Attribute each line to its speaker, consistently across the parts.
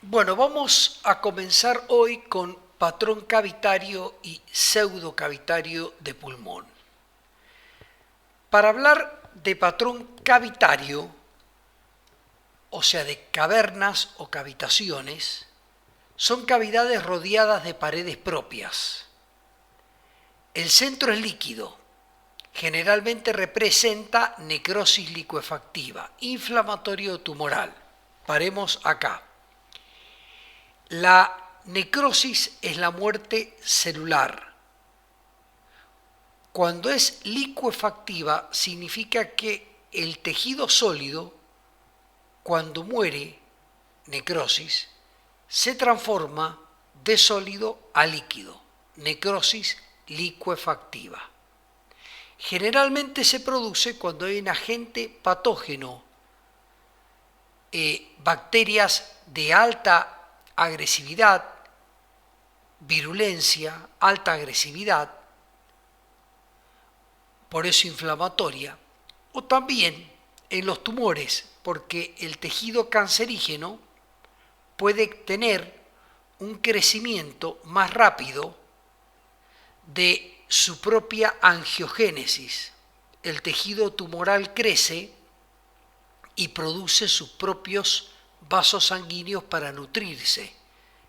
Speaker 1: Bueno, vamos a comenzar hoy con patrón cavitario y pseudocavitario de pulmón. Para hablar de patrón cavitario, o sea, de cavernas o cavitaciones, son cavidades rodeadas de paredes propias. El centro es líquido, generalmente representa necrosis licuefactiva, inflamatoria o tumoral. Paremos acá. La necrosis es la muerte celular. Cuando es licuefactiva significa que el tejido sólido, cuando muere, necrosis, se transforma de sólido a líquido, necrosis licuefactiva. Generalmente se produce cuando hay un agente patógeno, bacterias de alta agresividad, virulencia, alta agresividad, por eso inflamatoria, o también en los tumores, porque el tejido cancerígeno puede tener un crecimiento más rápido de su propia angiogénesis. El tejido tumoral crece y produce sus propios vasos sanguíneos para nutrirse.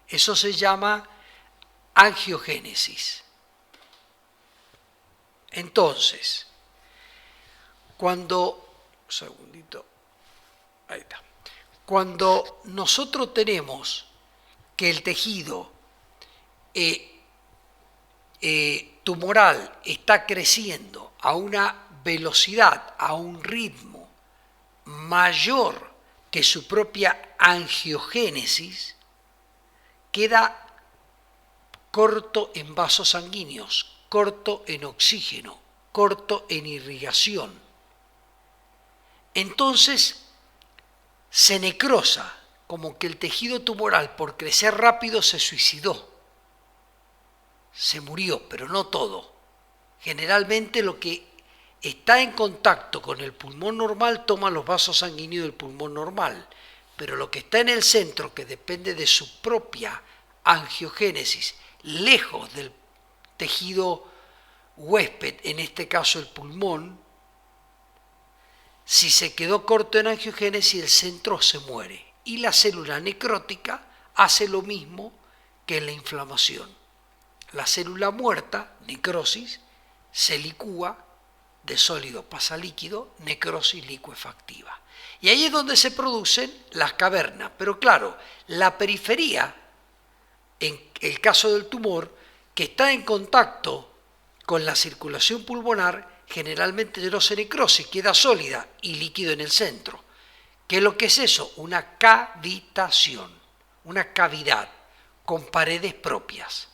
Speaker 1: Eso se llama angiogénesis. Entonces, cuando nosotros tenemos que el tejido tumoral está creciendo a una velocidad, a un ritmo mayor que su propia angiogénesis, queda corto en vasos sanguíneos, corto en oxígeno, corto en irrigación. Entonces se necrosa, como que el tejido tumoral por crecer rápido se suicidó, se murió, pero no todo. Generalmente lo que está en contacto con el pulmón normal toma los vasos sanguíneos del pulmón normal, pero lo que está en el centro, que depende de su propia angiogénesis, lejos del tejido huésped, en este caso el pulmón, si se quedó corto en angiogénesis, el centro se muere. Y la célula necrótica hace lo mismo que en la inflamación. La célula muerta, necrosis, se licúa, de sólido pasa a líquido, necrosis licuefactiva. Y ahí es donde se producen las cavernas. Pero claro, la periferia, en el caso del tumor, que está en contacto con la circulación pulmonar, generalmente no se necrosis, queda sólida y líquido en el centro. ¿Qué es lo que es eso? Una cavitación, una cavidad con paredes propias,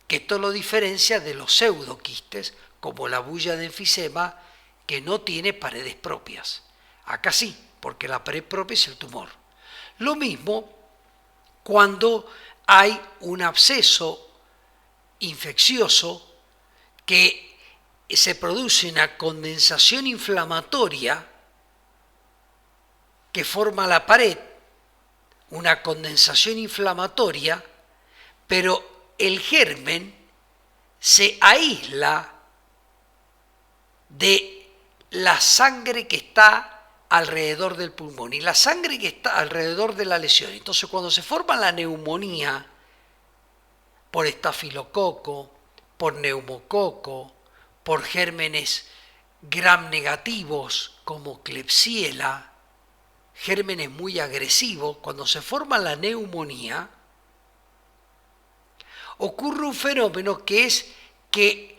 Speaker 1: que esto lo diferencia de los pseudoquistes, como la bulla de enfisema, que no tiene paredes propias. Acá sí, porque la pared propia es el tumor. Lo mismo cuando hay un absceso infeccioso que se produce una condensación inflamatoria que forma la pared, una condensación inflamatoria, pero el germen se aísla de la sangre que está alrededor del pulmón y la sangre que está alrededor de la lesión. Entonces, cuando se forma la neumonía por estafilococo, por neumococo, por gérmenes gram negativos como Klebsiella, gérmenes muy agresivos, cuando se forma la neumonía, ocurre un fenómeno que es que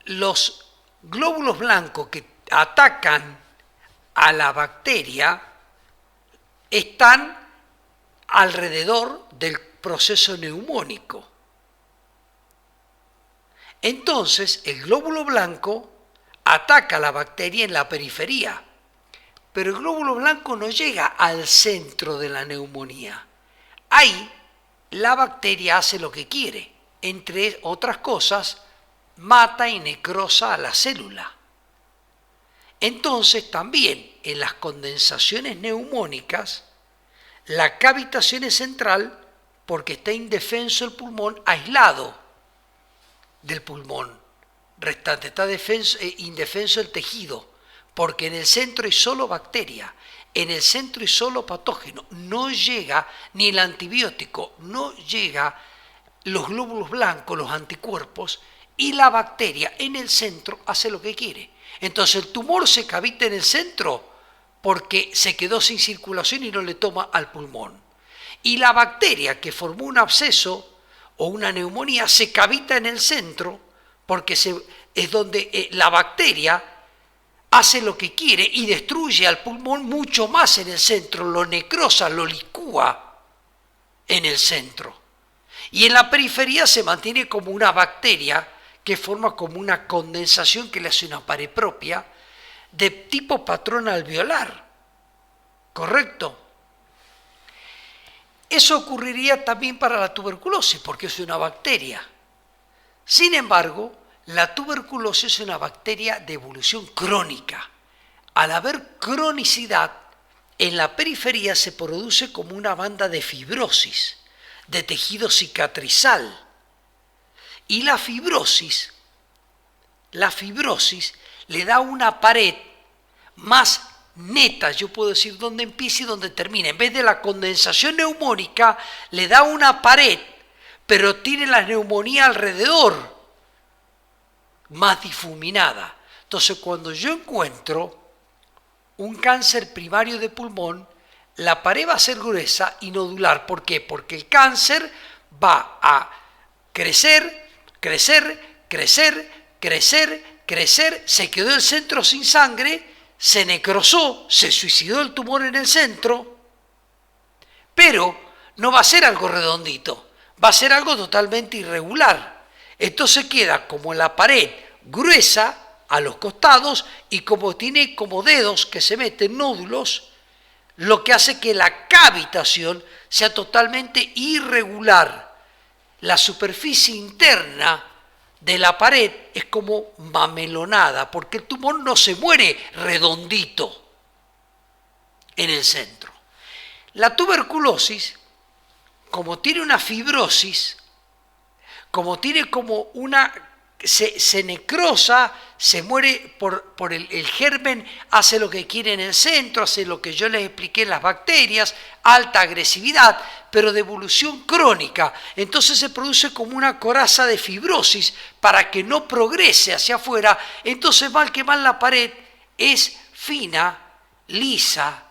Speaker 1: los glóbulos blancos que atacan a la bacteria están alrededor del proceso neumónico. Entonces, el glóbulo blanco ataca a la bacteria en la periferia, pero el glóbulo blanco no llega al centro de la neumonía. Ahí, la bacteria hace lo que quiere, entre otras cosas, mata y necrosa a la célula. Entonces, también en las condensaciones neumónicas, La cavitación es central porque está indefenso el pulmón, aislado del pulmón restante, está indefenso el tejido, porque en el centro hay solo bacteria, en el centro hay solo patógeno, no llega ni el antibiótico, no llega los glóbulos blancos, los anticuerpos, y la bacteria en el centro hace lo que quiere. Entonces el tumor se cavita en el centro porque se quedó sin circulación y no le toma al pulmón. Y la bacteria que formó un absceso o una neumonía se cavita en el centro porque es donde la bacteria hace lo que quiere y destruye al pulmón mucho más en el centro, lo necrosa, lo licúa en el centro. Y en la periferia se mantiene como una bacteria que forma como una condensación que le hace una pared propia de tipo patrón alveolar. ¿Correcto? Eso ocurriría también para la tuberculosis porque es una bacteria. Sin embargo, la tuberculosis es una bacteria de evolución crónica. Al haber cronicidad, en la periferia se produce como una banda de fibrosis, de tejido cicatrizal. Y la fibrosis le da una pared más neta, yo puedo decir dónde empieza y dónde termina. En vez de la condensación neumónica, le da una pared, pero tiene la neumonía alrededor, más difuminada. Entonces, cuando yo encuentro un cáncer primario de pulmón, la pared va a ser gruesa y nodular. ¿Por qué? Porque el cáncer va a crecer, se quedó el centro sin sangre, se necrosó, se suicidó el tumor en el centro, pero no va a ser algo redondito, va a ser algo totalmente irregular. Entonces queda como la pared gruesa a los costados y como tiene como dedos que se meten nódulos, lo que hace que la cavitación sea totalmente irregular. La superficie interna de la pared es como mamelonada, porque el tumor no se muere redondito en el centro. La tuberculosis, como tiene una fibrosis, como tiene como una... Se necrosa, se muere por el germen, hace lo que quiere en el centro, hace lo que yo les expliqué en las bacterias, alta agresividad, pero de evolución crónica. Entonces se produce como una coraza de fibrosis para que no progrese hacia afuera. Entonces, mal que mal, la pared es fina, lisa,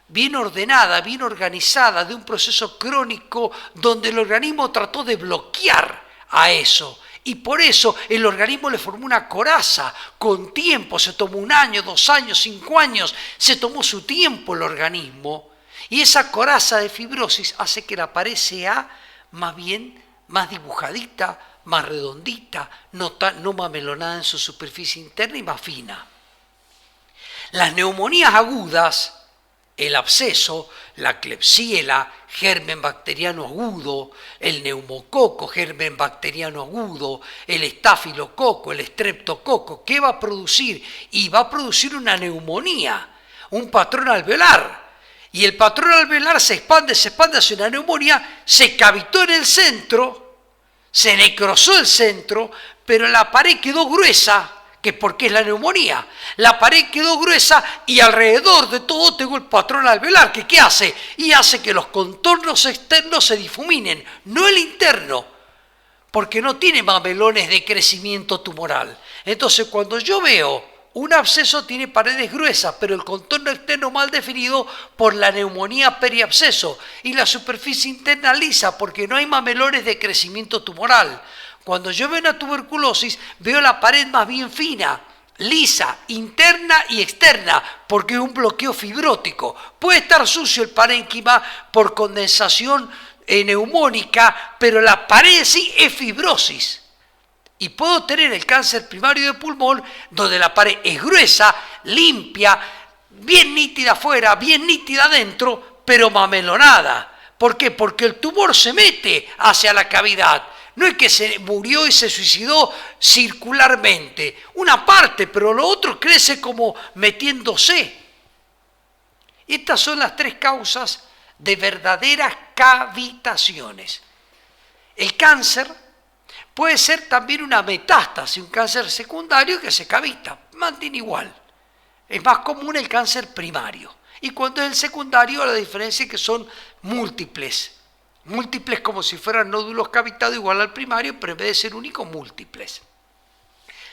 Speaker 1: bien ordenada, bien organizada, de un proceso crónico donde el organismo trató de bloquear a eso. Y por eso el organismo le formó una coraza con tiempo, se tomó 1 año, 2 años, 5 años, se tomó su tiempo el organismo. Y esa coraza de fibrosis hace que la pared sea más bien más dibujadita, más redondita, no mamelonada en su superficie interna y más fina. Las neumonías agudas, el absceso, la Klebsiella, germen bacteriano agudo, el neumococo, germen bacteriano agudo, el estafilococo, el estreptococo, ¿qué va a producir? Y va a producir una neumonía, un patrón alveolar. Y el patrón alveolar se expande hacia una neumonía, se cavitó en el centro, se necrosó el centro, pero la pared quedó gruesa, que porque es la neumonía. La pared quedó gruesa y alrededor de todo tengo el patrón alveolar, que ¿qué hace? Y hace que los contornos externos se difuminen, no el interno, porque no tiene mamelones de crecimiento tumoral. Entonces, cuando yo veo un absceso, tiene paredes gruesas, pero el contorno externo mal definido por la neumonía periabsceso y la superficie interna lisa, porque no hay mamelones de crecimiento tumoral. Cuando yo veo una tuberculosis, veo la pared más bien fina, lisa, interna y externa, porque es un bloqueo fibrótico. Puede estar sucio el parénquima por condensación neumónica, pero la pared en sí es fibrosis. Y puedo tener el cáncer primario de pulmón, donde la pared es gruesa, limpia, bien nítida afuera, bien nítida adentro, pero mamelonada. ¿Por qué? Porque el tumor se mete hacia la cavidad. No es que se murió y se suicidó circularmente. Una parte, pero lo otro crece como metiéndose. Estas son las 3 causas de verdaderas cavitaciones. El cáncer puede ser también una metástasis, un cáncer secundario que se cavita, mantiene igual. Es más común el cáncer primario. Y cuando es el secundario, la diferencia es que son múltiples. Múltiples como si fueran nódulos cavitados igual al primario, pero en vez de ser únicos, múltiples.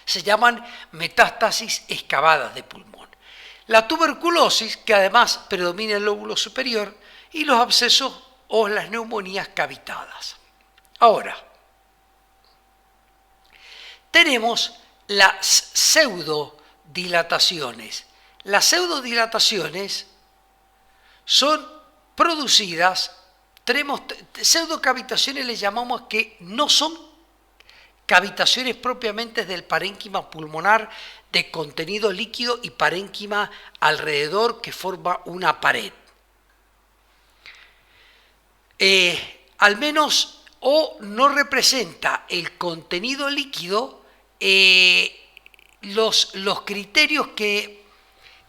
Speaker 1: Se llaman metástasis excavadas de pulmón. La tuberculosis, que además predomina el lóbulo superior, y los abscesos o las neumonías cavitadas. Ahora, tenemos las pseudodilataciones. Las pseudodilataciones son producidas, tenemos pseudocavitaciones, les llamamos que no son cavitaciones propiamente del parénquima pulmonar de contenido líquido y parénquima alrededor que forma una pared. Al menos o no representa el contenido líquido los criterios que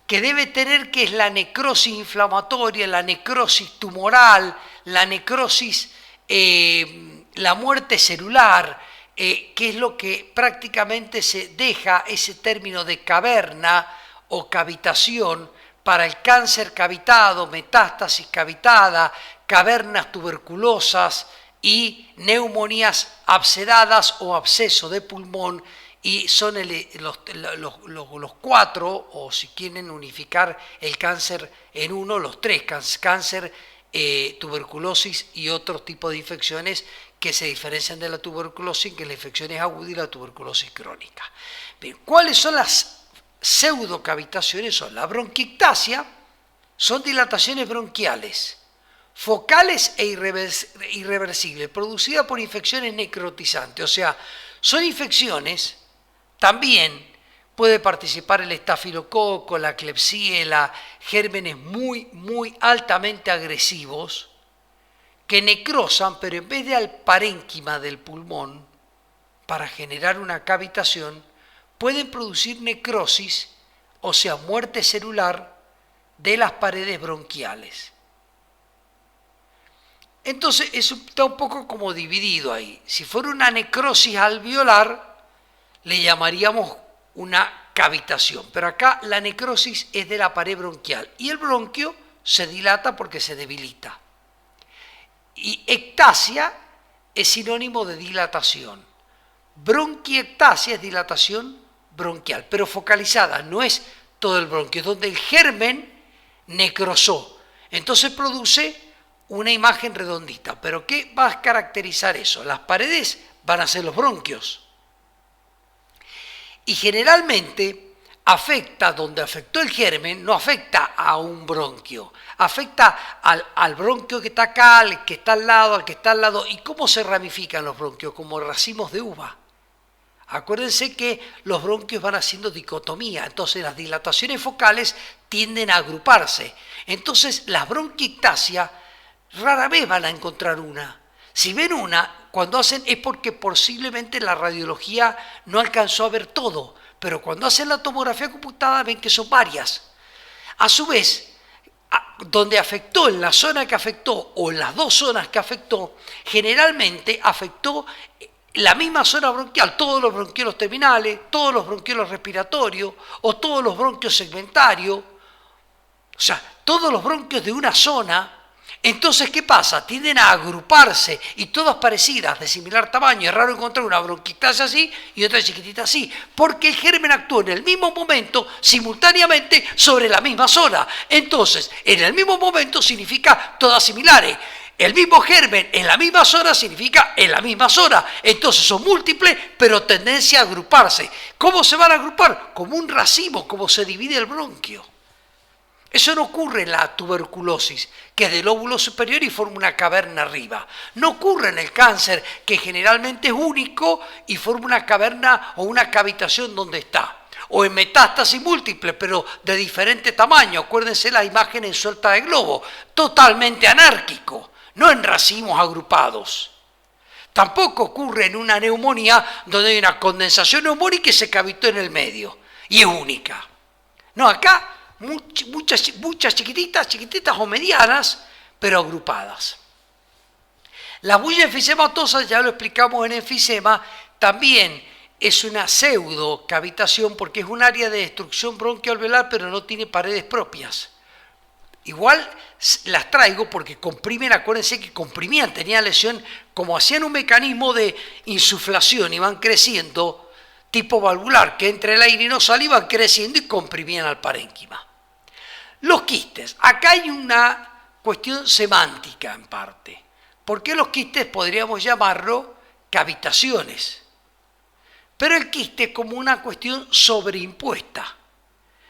Speaker 1: debe tener, que es la necrosis inflamatoria, la necrosis tumoral, la necrosis, la muerte celular, que es lo que prácticamente se deja ese término de caverna o cavitación para el cáncer cavitado, metástasis cavitada, cavernas tuberculosas y neumonías abscedadas o absceso de pulmón, y son los cuatro, o si quieren unificar el cáncer en uno, los tres, cáncer, tuberculosis y otro tipo de infecciones que se diferencian de la tuberculosis, que la infección es aguda y la tuberculosis crónica. Bien, ¿cuáles son las pseudocavitaciones? Son la bronquiectasia, son dilataciones bronquiales, focales e irreversibles, producidas por infecciones necrotizantes, o sea, son infecciones. También puede participar el estafilococo, la klebsiella, gérmenes muy altamente agresivos que necrosan, pero en vez de al parénquima del pulmón para generar una cavitación, pueden producir necrosis, o sea, muerte celular de las paredes bronquiales. Entonces, eso está un poco como dividido ahí. Si fuera una necrosis alveolar, le llamaríamos una cavitación, pero acá la necrosis es de la pared bronquial y el bronquio se dilata porque se debilita. Y ectasia es sinónimo de dilatación. Bronquiectasia es dilatación bronquial, pero focalizada, no es todo el bronquio, es donde el germen necrosó. Entonces produce una imagen redondita. ¿Pero qué va a caracterizar eso? Las paredes van a ser los bronquios. Y generalmente afecta, donde afectó el germen, no afecta a un bronquio, afecta al bronquio que está acá, al que está al lado. ¿Y cómo se ramifican los bronquios? Como racimos de uva. Acuérdense que los bronquios van haciendo dicotomía, entonces las dilataciones focales tienden a agruparse. Entonces las bronquiectasias rara vez van a encontrar una. Si ven una, cuando hacen es porque posiblemente la radiología no alcanzó a ver todo, pero cuando hacen la tomografía computada ven que son varias. A su vez, donde afectó, en la zona que afectó o en las dos zonas que afectó, generalmente afectó la misma zona bronquial, todos los bronquiolos terminales, todos los bronquiolos respiratorios o todos los bronquios segmentarios, o sea, todos los bronquios de una zona. Entonces, ¿qué pasa? Tienden a agruparse y todas parecidas, de similar tamaño. Es raro encontrar una bronquiectasia así y otra chiquitita así, porque el germen actuó en el mismo momento, simultáneamente, sobre la misma zona. Entonces, en el mismo momento significa todas similares. El mismo germen en la misma zona significa en la misma zona. Entonces son múltiples, pero tendencia a agruparse. ¿Cómo se van a agrupar? Como un racimo, como se divide el bronquio. Eso no ocurre en la tuberculosis, que es del lóbulo superior y forma una caverna arriba. No ocurre en el cáncer, que generalmente es único y forma una caverna o una cavitación donde está. O en metástasis múltiple, pero de diferente tamaño. Acuérdense la imagen en suelta de globo. Totalmente anárquico, no en racimos agrupados. Tampoco ocurre en una neumonía donde hay una condensación neumónica y se cavitó en el medio. Y es única. No, acá muchas chiquititas o medianas, pero agrupadas. La bulla enfisematosa, ya lo explicamos en enfisema, también es una pseudocavitación porque es un área de destrucción bronquialveolar, pero no tiene paredes propias. Igual las traigo porque comprimen, acuérdense que comprimían, tenían lesión, como hacían un mecanismo de insuflación y van creciendo, tipo valvular, que entre el aire y no salía, iban creciendo y comprimían al parénquima. Los quistes, acá hay una cuestión semántica en parte. ¿Por qué los quistes podríamos llamarlo cavitaciones? Pero el quiste es como una cuestión sobreimpuesta.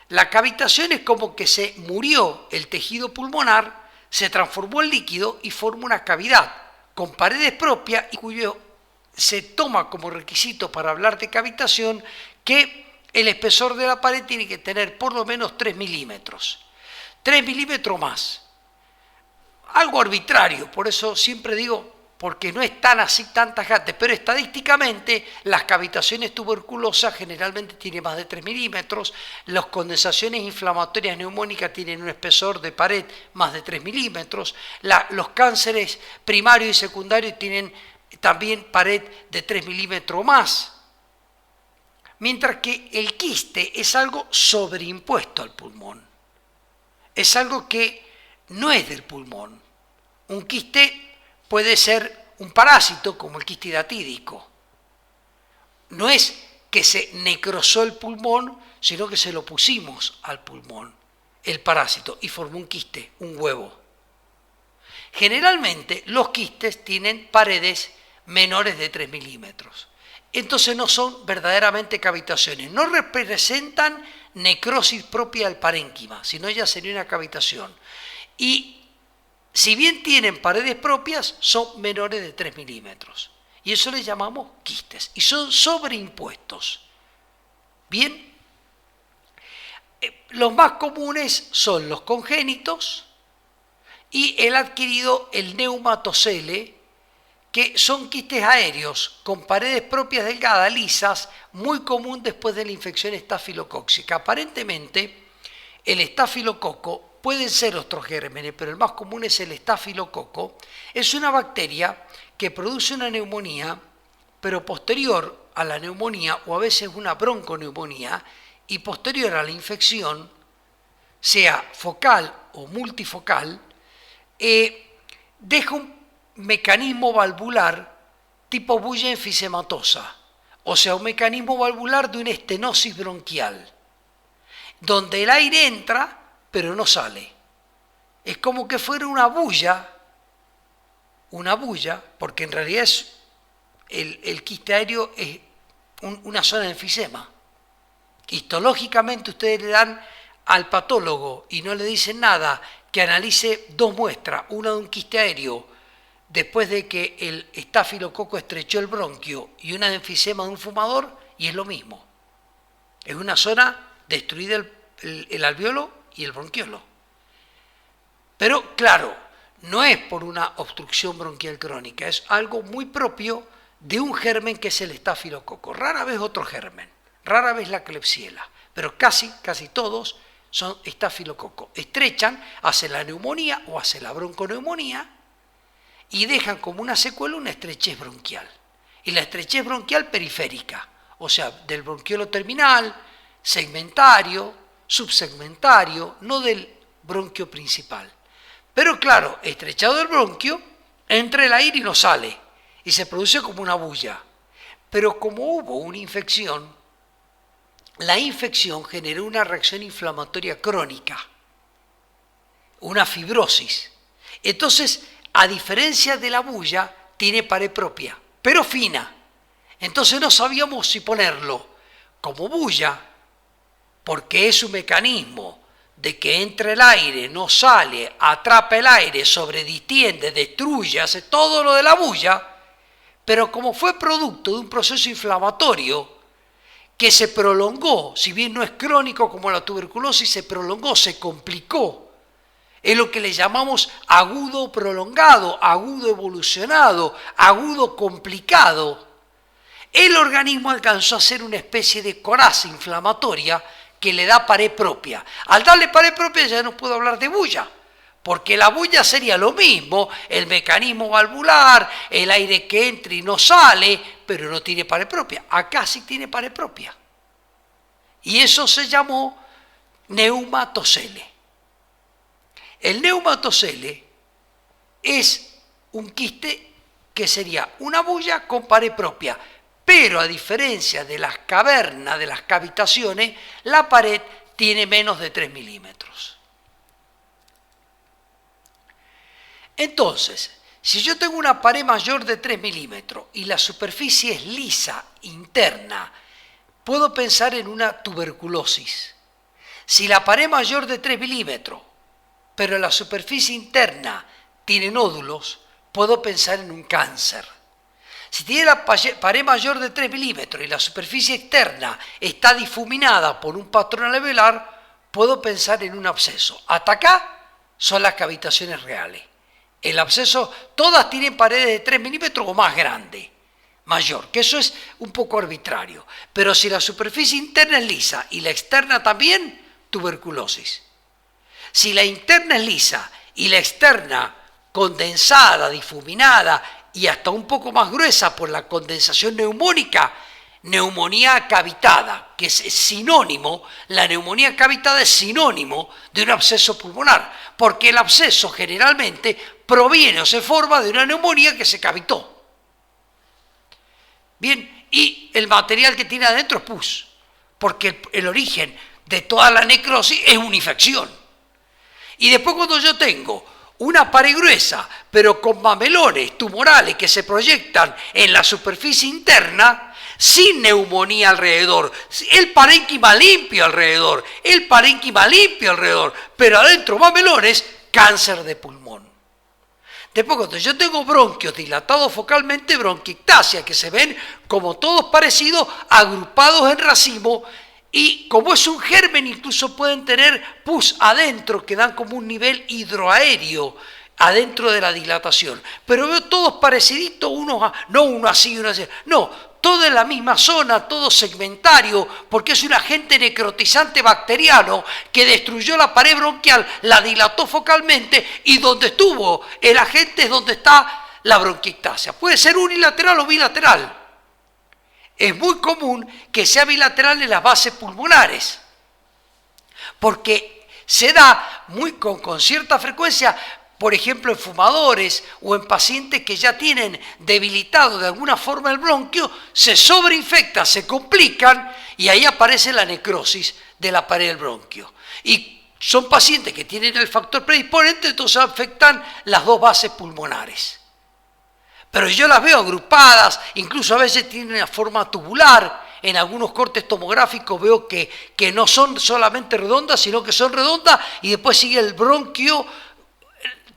Speaker 1: La cavitación es como que se murió el tejido pulmonar, se transformó en líquido y forma una cavidad con paredes propias y cuyo se toma como requisito para hablar de cavitación que el espesor de la pared tiene que tener por lo menos 3 milímetros. 3 milímetros más. Algo arbitrario, por eso siempre digo, porque no es tan así, tan tajante, pero estadísticamente las cavitaciones tuberculosas generalmente tienen más de 3 milímetros, las condensaciones inflamatorias neumónicas tienen un espesor de pared más de 3 milímetros, los cánceres primarios y secundarios tienen también pared de 3 milímetros más, mientras que el quiste es algo sobreimpuesto al pulmón, es algo que no es del pulmón. Un quiste puede ser un parásito como el quiste hidatídico. No es que se necrosó el pulmón, sino que se lo pusimos al pulmón, el parásito, y formó un quiste, un huevo. Generalmente los quistes tienen paredes menores de 3 milímetros. Entonces no son verdaderamente cavitaciones, no representan necrosis propia del parénquima, sino ya sería una cavitación. Y si bien tienen paredes propias, son menores de 3 milímetros. Y eso le llamamos quistes. Y son sobreimpuestos. Bien. Los más comunes son los congénitos y el adquirido, el neumatocele, que son quistes aéreos con paredes propias delgadas, lisas, muy común después de la infección estafilocóxica. Aparentemente, el estafilococo, pueden ser otros gérmenes, pero el más común es el estafilococo, es una bacteria que produce una neumonía, pero posterior a la neumonía, o a veces una bronconeumonía, y posterior a la infección, sea focal o multifocal, deja un mecanismo valvular tipo bulla enfisematosa, o sea, un mecanismo valvular de una estenosis bronquial, donde el aire entra, pero no sale. Es como que fuera una bulla, porque en realidad es el quiste aéreo es una zona de enfisema. Histológicamente ustedes le dan al patólogo y no le dicen nada que analice 2 muestras, una de un quiste aéreo después de que el estafilococo estrechó el bronquio y una de enfisema de un fumador, y es lo mismo. Es una zona destruida el alveolo y el bronquiolo. Pero claro, no es por una obstrucción bronquial crónica, es algo muy propio de un germen que es el estafilococo. Rara vez otro germen, rara vez la Klebsiella, pero casi todos son estafilococo. Estrechan, hacen la neumonía o hacen la bronconeumonía y dejan como una secuela una estrechez bronquial. Y la estrechez bronquial periférica, o sea, del bronquiolo terminal, segmentario, subsegmentario, no del bronquio principal. Pero claro, estrechado el bronquio, entra el aire y no sale, y se produce como una bulla. Pero como hubo una infección, la infección generó una reacción inflamatoria crónica, una fibrosis. Entonces, a diferencia de la bulla, tiene pared propia, pero fina. Entonces no sabíamos si ponerlo como bulla, porque es un mecanismo de que entra el aire, no sale, atrapa el aire, sobredistiende, destruye, hace todo lo de la bulla, pero como fue producto de un proceso inflamatorio que se prolongó, si bien no es crónico como la tuberculosis, se prolongó, se complicó, es lo que le llamamos agudo prolongado, agudo evolucionado, agudo complicado. El organismo alcanzó a ser una especie de coraza inflamatoria que le da pared propia. Al darle pared propia ya no puedo hablar de bulla, Porque la bulla sería lo mismo, el mecanismo valvular, el aire que entra y no sale, pero no tiene pared propia. Acá sí tiene pared propia. Y eso se llamó neumatocele. El neumatocele es un quiste que sería una bulla con pared propia, pero a diferencia de las cavernas, de las cavitaciones, la pared tiene menos de 3 milímetros. Entonces, si yo tengo una pared mayor de 3 milímetros y la superficie es lisa, interna, puedo pensar en una tuberculosis. Si la pared mayor de 3 milímetros, pero la superficie interna tiene nódulos, puedo pensar en un cáncer. Si tiene la pared mayor de 3 milímetros y la superficie externa está difuminada por un patrón alveolar, puedo pensar en un absceso. Hasta acá son las cavitaciones reales. El absceso, todas tienen paredes de 3 milímetros o más grande, mayor, que eso es un poco arbitrario. Pero si la superficie interna es lisa y la externa también, tuberculosis. Si la interna es lisa y la externa condensada, difuminada y hasta un poco más gruesa por la condensación neumónica, neumonía cavitada, que es sinónimo, la neumonía cavitada es sinónimo de un absceso pulmonar, porque el absceso generalmente proviene o se forma de una neumonía que se cavitó. Bien, y el material que tiene adentro es pus, porque el origen de toda la necrosis es una infección. Y después cuando yo tengo una pared gruesa, pero con mamelones tumorales que se proyectan en la superficie interna, sin neumonía alrededor, el parénquima limpio alrededor, pero adentro mamelones, cáncer de pulmón. Después, cuando yo tengo bronquios dilatados focalmente, bronquiectasia, que se ven como todos parecidos, agrupados en racimo, y como es un germen, incluso pueden tener pus adentro, que dan como un nivel hidroaéreo adentro de la dilatación. Pero veo todos pareciditos, no uno así y uno así, no, todo en la misma zona, todo segmentario, porque es un agente necrotizante bacteriano que destruyó la pared bronquial, la dilató focalmente, y donde estuvo el agente es donde está la bronquiectasia. Puede ser unilateral o bilateral. Es muy común que sea bilateral en las bases pulmonares, porque se da con cierta frecuencia, por ejemplo, en fumadores o en pacientes que ya tienen debilitado de alguna forma el bronquio, se sobreinfectan, se complican y ahí aparece la necrosis de la pared del bronquio. Y son pacientes que tienen el factor predisponente, entonces afectan las dos bases pulmonares. Pero yo las veo agrupadas, incluso a veces tienen una forma tubular. En algunos cortes tomográficos veo que no son solamente redondas, sino que son redondas y después sigue el bronquio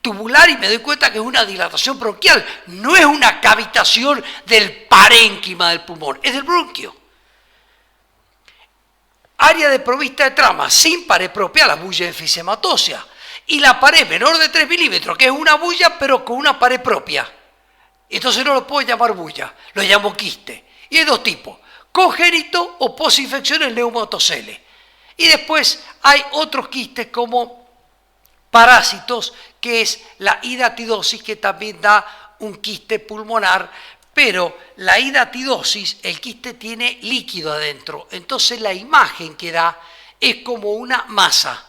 Speaker 1: tubular y me doy cuenta que es una dilatación bronquial. No es una cavitación del parénquima del pulmón, es del bronquio. Área de provista de trama sin pared propia, la bulla enfisematosia. Y la pared menor de 3 milímetros, que es una bulla pero con una pared propia. Entonces no lo puedo llamar bulla, lo llamo quiste. Y hay dos tipos, congénito o posinfección en neumatocele. Y después hay otros quistes como parásitos, que es la hidatidosis, que también da un quiste pulmonar, pero la hidatidosis, el quiste tiene líquido adentro, entonces la imagen que da es como una masa,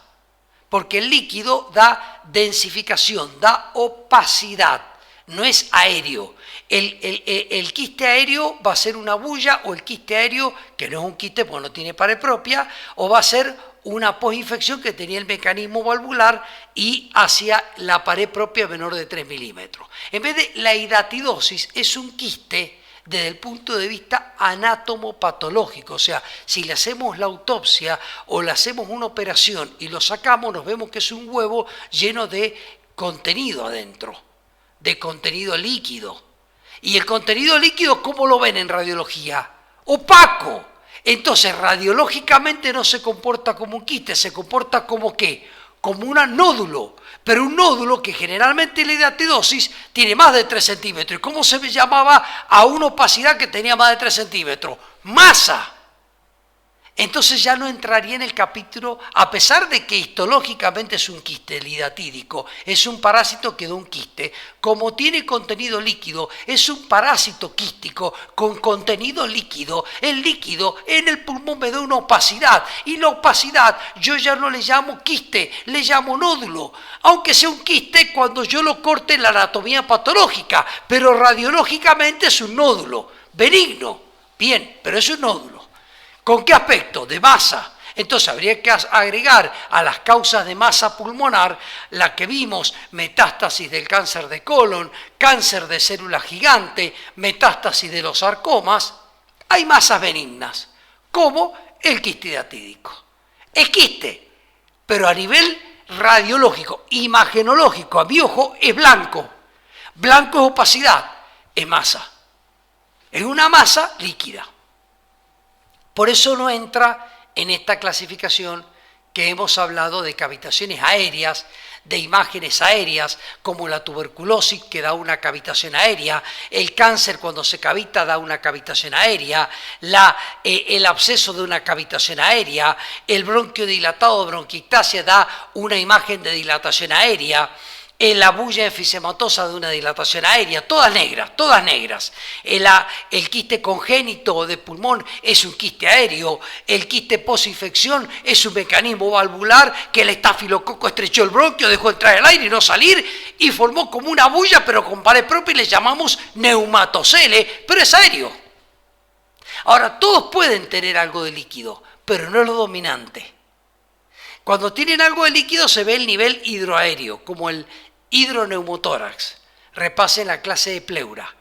Speaker 1: porque el líquido da densificación, da opacidad. No es aéreo. El quiste aéreo va a ser una bulla, o el quiste aéreo, que no es un quiste porque no tiene pared propia, o va a ser una posinfección que tenía el mecanismo valvular y hacia la pared propia menor de 3 milímetros. En vez de la hidatidosis, es un quiste desde el punto de vista anatomopatológico, o sea, si le hacemos la autopsia o le hacemos una operación y lo sacamos, nos vemos que es un huevo lleno de contenido adentro, de contenido líquido. Y el contenido líquido, ¿cómo lo ven en radiología? Opaco. Entonces, radiológicamente no se comporta como un quiste, se comporta como ¿qué? Como un nódulo. Pero un nódulo que generalmente en la hidatidosis tiene más de 3 centímetros. ¿Y cómo se llamaba a una opacidad que tenía más de 3 centímetros? Masa. Entonces ya no entraría en el capítulo, a pesar de que histológicamente es un quiste, el hidatídico, es un parásito que da un quiste, como tiene contenido líquido, es un parásito quístico con contenido líquido. El líquido en el pulmón me da una opacidad, y la opacidad yo ya no le llamo quiste, le llamo nódulo, aunque sea un quiste cuando yo lo corte en la anatomía patológica, pero radiológicamente es un nódulo, benigno, bien, pero es un nódulo. ¿Con qué aspecto? De masa. Entonces habría que agregar a las causas de masa pulmonar la que vimos: metástasis del cáncer de colon, cáncer de célula gigante, metástasis de los sarcomas. Hay masas benignas, como el quiste hidatídico. Es quiste, pero a nivel radiológico, imagenológico, a mi ojo, es blanco. Blanco es opacidad, es masa. Es una masa líquida. Por eso no entra en esta clasificación que hemos hablado de cavitaciones aéreas, de imágenes aéreas, como la tuberculosis que da una cavitación aérea, el cáncer cuando se cavita da una cavitación aérea, el absceso de una cavitación aérea, el bronquio dilatado de bronquiectasia da una imagen de dilatación aérea, la bulla enfisematosa de una dilatación aérea, todas negras. El quiste congénito de pulmón es un quiste aéreo, el quiste posinfección es un mecanismo valvular que el estafilococo estrechó el bronquio, dejó entrar el aire y no salir, y formó como una bulla pero con pared propia, y le llamamos neumatocele, pero es aéreo. Ahora, todos pueden tener algo de líquido, pero no es lo dominante. Cuando tienen algo de líquido se ve el nivel hidroaéreo, como el hidroneumotórax. Repasen la clase de pleura.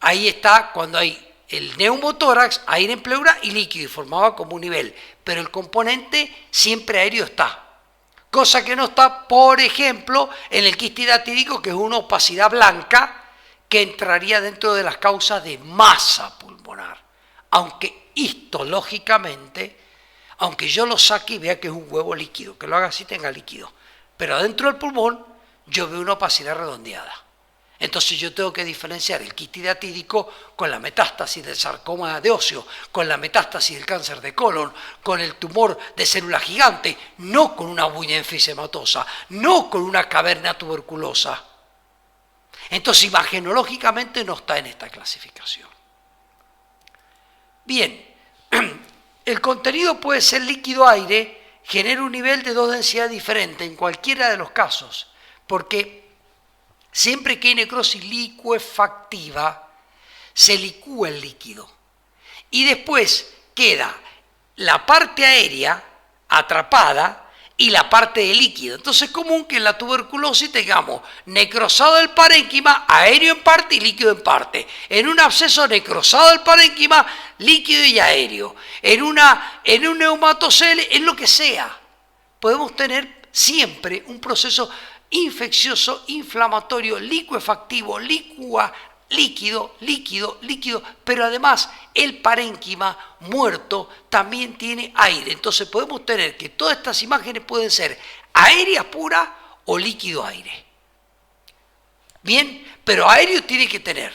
Speaker 1: Ahí está cuando hay el neumotórax, aire en pleura y líquido, y formaba como un nivel. Pero el componente siempre aéreo está. Cosa que no está, por ejemplo, en el quiste hidatídico, que es una opacidad blanca que entraría dentro de las causas de masa pulmonar. Aunque histológicamente, aunque yo lo saque y vea que es un huevo líquido, que lo haga así tenga líquido, pero adentro del pulmón yo veo una opacidad redondeada. Entonces yo tengo que diferenciar el quiste hidatídico con la metástasis del sarcoma de óseo, con la metástasis del cáncer de colon, con el tumor de célula gigante, no con una bulla enfisematosa, no con una caverna tuberculosa. Entonces imagenológicamente no está en esta clasificación. Bien, el contenido puede ser líquido-aire, genera un nivel de dos densidades diferentes en cualquiera de los casos, porque siempre que hay necrosis licuefactiva, se licúa el líquido y después queda la parte aérea atrapada y la parte de líquido. Entonces es común que en la tuberculosis tengamos necrosado el parénquima, aéreo en parte y líquido en parte. En un absceso necrosado el parénquima, líquido y aéreo. En un neumatocele, en lo que sea. Podemos tener siempre un proceso infeccioso, inflamatorio, licuefactivo, líquido, pero además el parénquima muerto también tiene aire. Entonces podemos tener que todas estas imágenes pueden ser aéreas puras o líquido-aire. Bien, pero aéreo tiene que tener,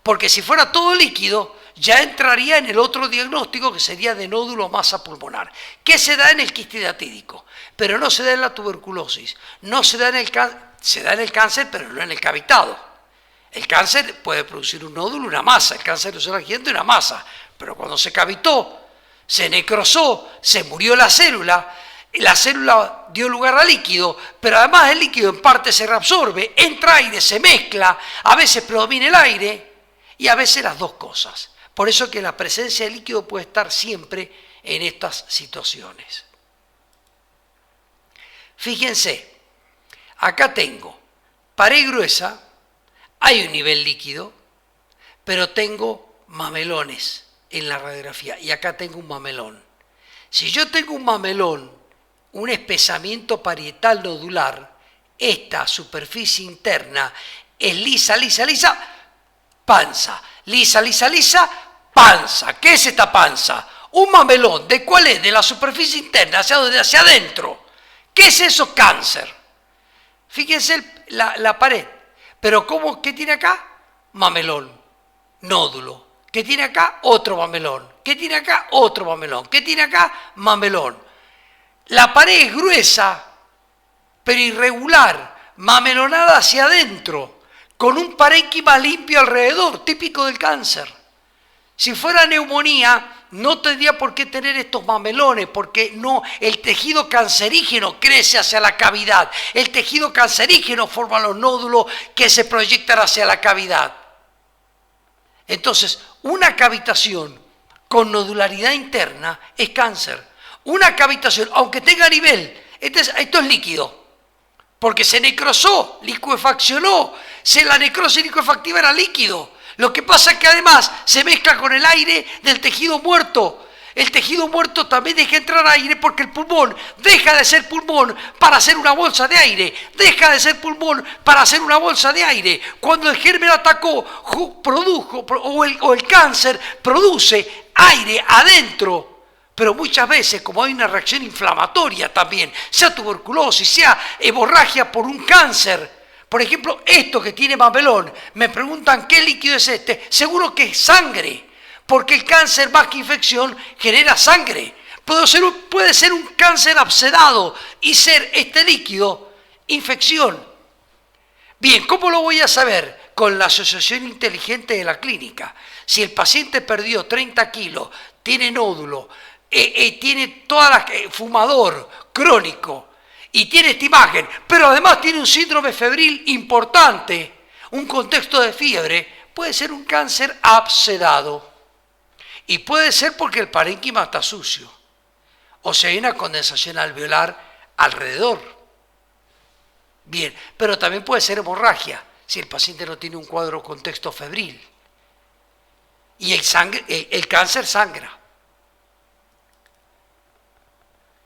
Speaker 1: porque si fuera todo líquido, ya entraría en el otro diagnóstico que sería de nódulo masa pulmonar, que se da en el quiste hidatídico, pero no se da en la tuberculosis, no se da en el cáncer, se da en el cáncer, pero no en el cavitado. El cáncer puede producir un nódulo, una masa, el cáncer de célula gigante una masa, pero cuando se cavitó, se necrosó, se murió la célula dio lugar a líquido, pero además el líquido en parte se reabsorbe, entra aire, se mezcla, a veces predomina el aire y a veces las dos cosas. Por eso que la presencia de líquido puede estar siempre en estas situaciones. Fíjense, acá tengo pared gruesa, hay un nivel líquido, pero tengo mamelones en la radiografía y acá tengo un mamelón. Si yo tengo un mamelón, un espesamiento parietal nodular, esta superficie interna es lisa, panza. Lisa, panza. ¿Qué es esta panza? Un mamelón. ¿De cuál es? De la superficie interna, hacia adentro. ¿Qué es eso? Cáncer. Fíjense la pared. Pero ¿qué tiene acá? Mamelón, nódulo, ¿Qué tiene acá? Otro mamelón. ¿Qué tiene acá? Otro mamelón. ¿Qué tiene acá? Mamelón. La pared es gruesa, pero irregular, mamelonada hacia adentro, con un parénquima limpio alrededor, típico del cáncer. Si fuera neumonía, no tendría por qué tener estos mamelones, porque no, el tejido cancerígeno crece hacia la cavidad. El tejido cancerígeno forma los nódulos que se proyectan hacia la cavidad. Entonces, una cavitación con nodularidad interna es cáncer. Una cavitación, aunque tenga nivel, esto es líquido, porque se necrosó, licuefaccionó. La necrosis licuefactiva era líquido. Lo que pasa es que además se mezcla con el aire del tejido muerto. El tejido muerto también deja entrar aire porque el pulmón deja de ser pulmón para hacer una bolsa de aire. Deja de ser pulmón para hacer una bolsa de aire. Cuando el germen atacó, produjo, o el cáncer produce aire adentro. Pero muchas veces, como hay una reacción inflamatoria también, sea tuberculosis, sea hemorragia por un cáncer. Por ejemplo, esto que tiene mamelón, me preguntan qué líquido es este. Seguro que es sangre, porque el cáncer más que infección genera sangre. Puede ser un cáncer abscedado y ser este líquido infección. Bien, ¿cómo lo voy a saber? Con la asociación inteligente de la clínica. Si el paciente perdió 30 kilos, tiene nódulo, tiene fumador crónico y tiene esta imagen, pero además tiene un síndrome febril importante, un contexto de fiebre, puede ser un cáncer abscedado. Y puede ser porque el parénquima está sucio, o sea, hay una condensación alveolar alrededor. Bien, pero también puede ser hemorragia, si el paciente no tiene un cuadro contexto febril. Y el cáncer sangra.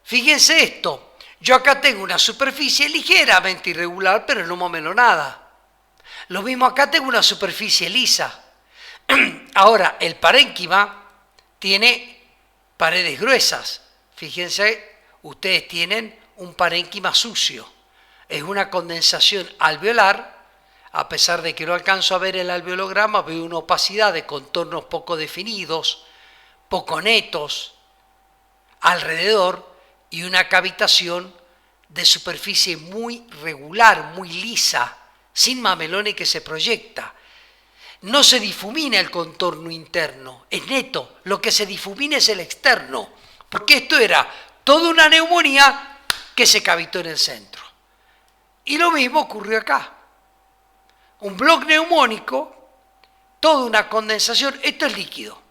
Speaker 1: Fíjense esto, yo acá tengo una superficie ligeramente irregular, pero no mamelonada. Lo mismo acá tengo una superficie lisa. Ahora, el parénquima tiene paredes gruesas. Fíjense, ustedes tienen un parénquima sucio. Es una condensación alveolar, a pesar de que no alcanzo a ver el alveolograma, veo una opacidad de contornos poco definidos, poco netos, alrededor, y una cavitación de superficie muy regular, muy lisa, sin mamelones que se proyecta. No se difumina el contorno interno, es neto, lo que se difumina es el externo, porque esto era toda una neumonía que se cavitó en el centro. Y lo mismo ocurrió acá. Un bloque neumónico, toda una condensación, esto es líquido,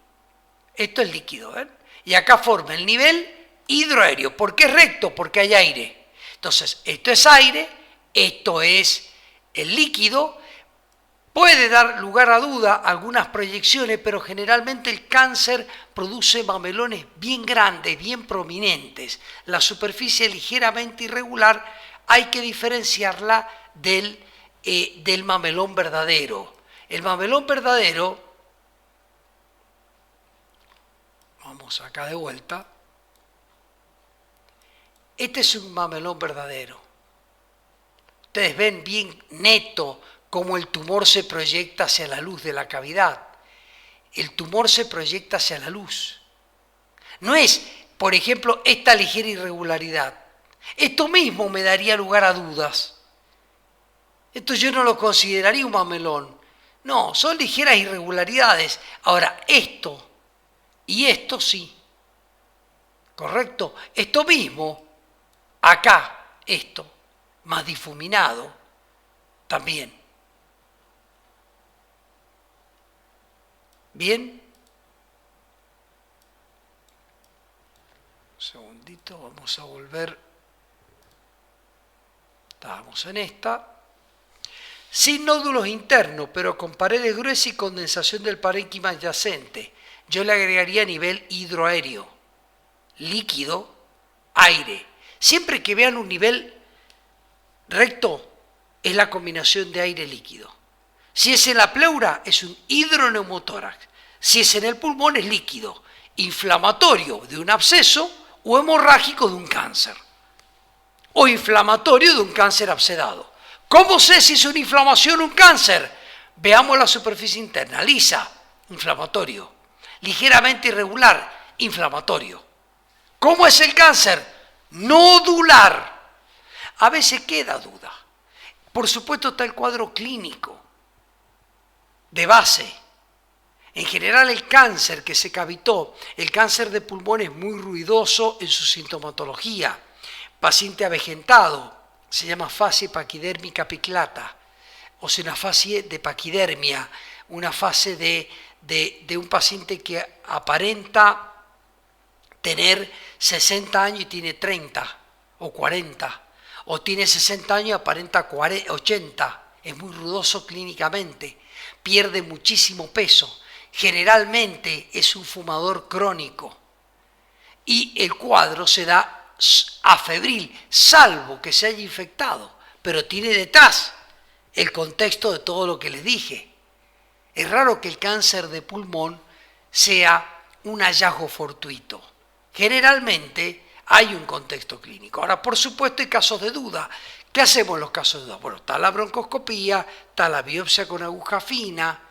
Speaker 1: ¿ven? Y acá forma el nivel hidroaéreo. ¿Por qué es recto? Porque hay aire. Entonces, esto es aire, esto es el líquido. Puede dar lugar a duda algunas proyecciones, pero generalmente el cáncer produce mamelones bien grandes, bien prominentes. La superficie ligeramente irregular hay que diferenciarla del mamelón verdadero. El mamelón verdadero, vamos acá de vuelta, este es un mamelón verdadero. Ustedes ven bien neto cómo el tumor se proyecta hacia la luz de la cavidad. El tumor se proyecta hacia la luz. No es, por ejemplo, esta ligera irregularidad. Esto mismo me daría lugar a dudas. Esto yo no lo consideraría un mamelón. No, son ligeras irregularidades. Ahora, esto y esto sí. ¿Correcto? Esto mismo, acá, esto, más difuminado, también. ¿Bien? Un segundito, vamos a volver. Estábamos en esta. Sin nódulos internos, pero con paredes gruesas y condensación del parénquima adyacente. Yo le agregaría nivel hidroaéreo. Líquido, aire. Siempre que vean un nivel recto, es la combinación de aire líquido. Si es en la pleura, es un hidroneumotórax. Si es en el pulmón, es líquido, inflamatorio de un absceso o hemorrágico de un cáncer. O inflamatorio de un cáncer abscedado. ¿Cómo sé si es una inflamación o un cáncer? Veamos la superficie interna, lisa, inflamatorio. Ligeramente irregular, inflamatorio. ¿Cómo es el cáncer? Nodular. A veces queda duda. Por supuesto está el cuadro clínico de base. En general el cáncer que se cavitó, el cáncer de pulmón es muy ruidoso en su sintomatología. Paciente avejentado, se llama fase paquidérmica piclata, o sea, una fase de paquidermia, una fase de un paciente que aparenta tener 60 años y tiene 30 o 40, o tiene 60 años y aparenta 80, es muy ruidoso clínicamente, pierde muchísimo peso, generalmente es un fumador crónico y el cuadro se da afebril, salvo que se haya infectado, pero tiene detrás el contexto de todo lo que les dije. Es raro que el cáncer de pulmón sea un hallazgo fortuito. Generalmente hay un contexto clínico. Ahora, por supuesto, hay casos de duda. ¿Qué hacemos en los casos de duda? Bueno, está la broncoscopía, está la biopsia con aguja fina.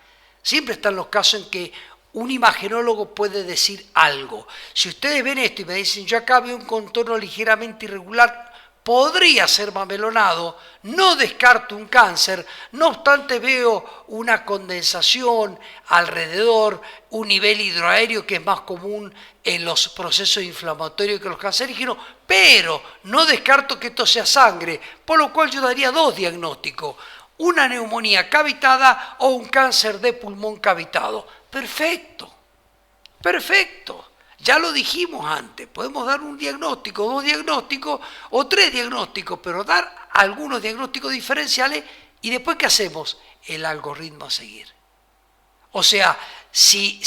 Speaker 1: Siempre están los casos en que un imagenólogo puede decir algo. Si ustedes ven esto y me dicen, yo acá veo un contorno ligeramente irregular, podría ser mamelonado, no descarto un cáncer, no obstante veo una condensación alrededor, un nivel hidroaéreo que es más común en los procesos inflamatorios que los cancerígenos, pero no descarto que esto sea sangre, por lo cual yo daría dos diagnósticos, una neumonía cavitada o un cáncer de pulmón cavitado. Perfecto, perfecto. Ya lo dijimos antes, podemos dar un diagnóstico, dos diagnósticos o tres diagnósticos, pero dar algunos diagnósticos diferenciales y después ¿qué hacemos? El algoritmo a seguir. O sea, si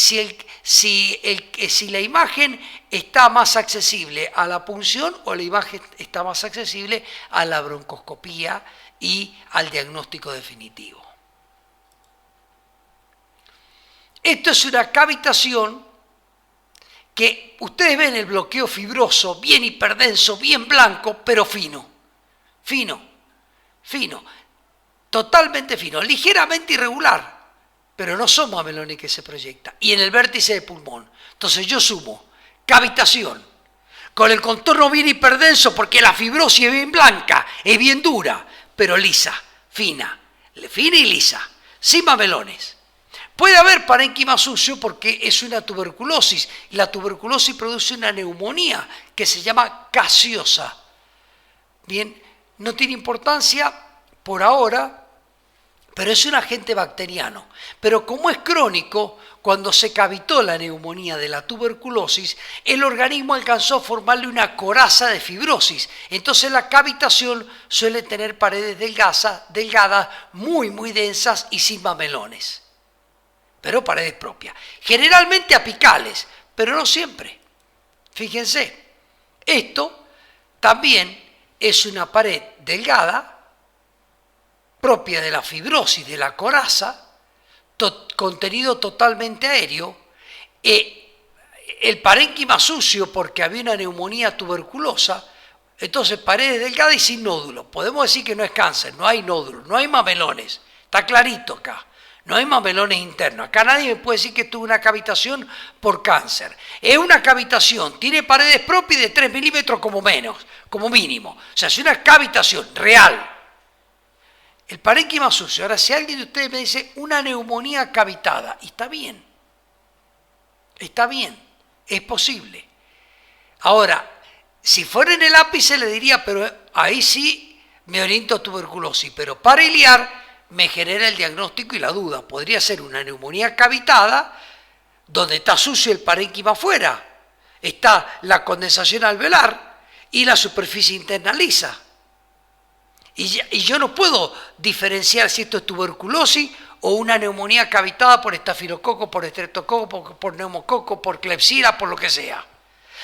Speaker 1: la imagen está más accesible a la punción o la imagen está más accesible a la broncoscopía y al diagnóstico definitivo. Esto es una cavitación que ustedes ven el bloqueo fibroso, bien hiperdenso, bien blanco, pero fino, totalmente fino, ligeramente irregular, pero no son mamelones que se proyecta. Y en el vértice de pulmón. Entonces yo sumo cavitación, con el contorno bien hiperdenso, porque la fibrosis es bien blanca, es bien dura, pero lisa, fina y lisa, sin mamelones. Puede haber parénquima sucio porque es una tuberculosis. La tuberculosis produce una neumonía que se llama gaseosa. Bien, no tiene importancia por ahora, pero es un agente bacteriano. Pero como es crónico, cuando se cavitó la neumonía de la tuberculosis, el organismo alcanzó a formarle una coraza de fibrosis. Entonces la cavitación suele tener paredes delgadas, muy densas y sin mamelones. Pero paredes propias, generalmente apicales, pero no siempre. Fíjense, esto también es una pared delgada, propia de la fibrosis de la coraza, contenido totalmente aéreo, el parénquima sucio porque había una neumonía tuberculosa, entonces paredes delgadas y sin nódulos. Podemos decir que no es cáncer, no hay nódulos, no hay mamelones, está clarito acá. No hay mamelones internos. Acá nadie me puede decir que tuvo una cavitación por cáncer. Es una cavitación, tiene paredes propias de 3 milímetros como mínimo. O sea, es una cavitación real. El parénquima sucio. Ahora, si alguien de ustedes me dice una neumonía cavitada, está bien, es posible. Ahora, si fuera en el ápice le diría, pero ahí sí me oriento a tuberculosis, pero para iliar me genera el diagnóstico y la duda. Podría ser una neumonía cavitada, donde está sucio el parénquima afuera, está la condensación alveolar y la superficie interna lisa. Y yo no puedo diferenciar si esto es tuberculosis o una neumonía cavitada por estafilococo, por estreptococo, por neumococo, por Klebsiella, por lo que sea.